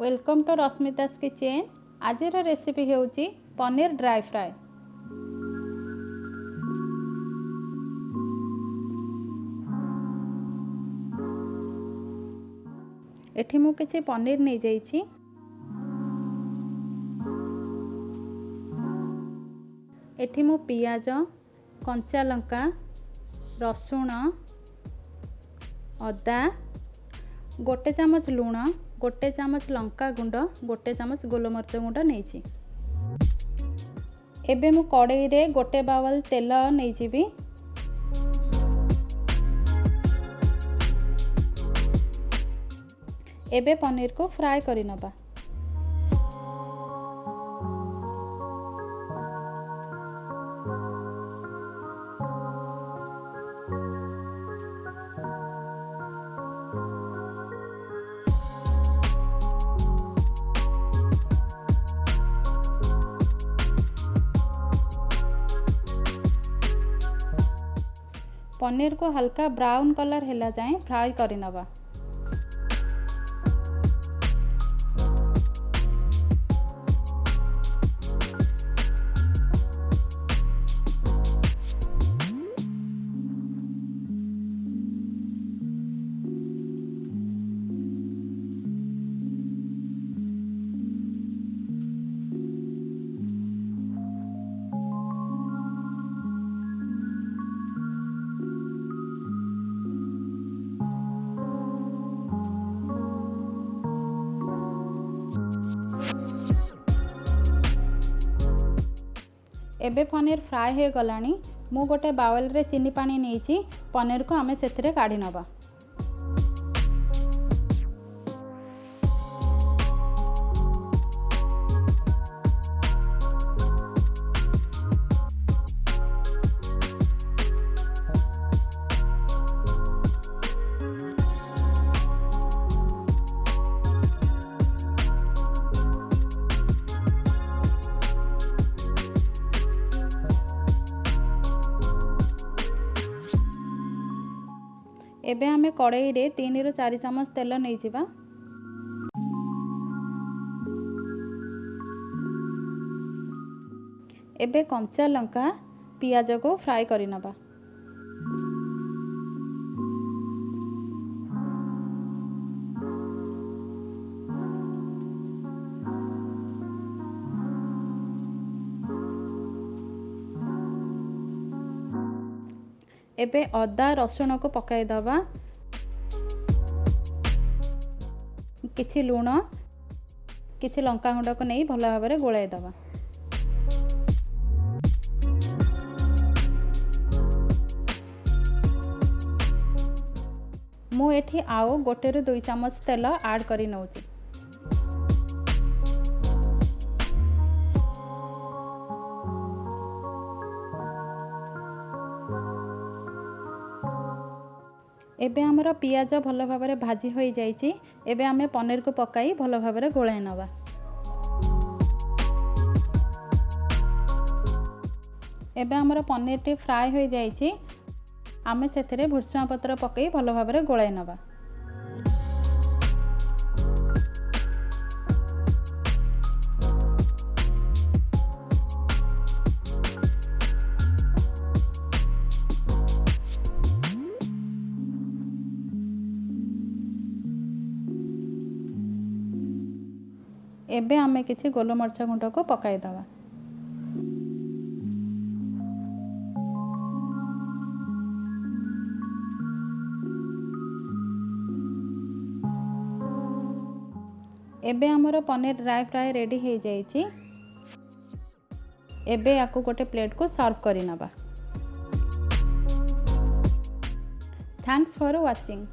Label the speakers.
Speaker 1: Welcome to Rashmita's kitchen. आज recipe होउची paneer dry fry. एठी मु किछि पनीर नहीं जाइछि। एठी मु पियाज, कंचा लंका, रसुण, अदा, गोटे चामच लूण, गोटे चामच लंका गुंड, गोटे चामच गोलमरिच गुंड नहीं। एबे मु कड़ाई रे गोटे बावल तेल नहीं जीवी। एबे पनीर को फ्राई करी नबा। पनीर को हल्का ब्राउन कलर हैला जाए फ्राई करी नबा। एबे पनीर फ्राए हो गलानी। मु गोटे बाउल रे चीनी पानी नहीं पनीर को आमे सेथिरे काढ़ी नबा। एबे हमें कड़ाई रे 3 ରୁ 4 चामच तेल नहीं जिबा। एबे कंचा लंका पियाज को फ्राई करी नबा। एबे अदा रसुण को पकाई दबा। किछि लूण किछि लंका गुंड को नहीं भल भाव में गोलाई दबा। मु एठी आउ 1 ରୁ 2 चामच तेल ऐड करी नउची। एबे हमर पियाज भल भाव में भाजी हो जाइछि। एबे आमे पनीर को पकाई भल भाव में गोलाई नबा। एबे हमर पनीर टी फ्राई हो जाइछि। आमे सेथिरे भुर्सुआ पत्र पकाई भल भाव में गोलाई नबा। एबे आमे किछि गोलमरिच गुंड को पकाई दबा। एबे हमर पनीर ड्राई फ्राई रेडी हो जाइछि। एबे याकू गोटे प्लेट को सर्व करी नबा। Thanks for watching.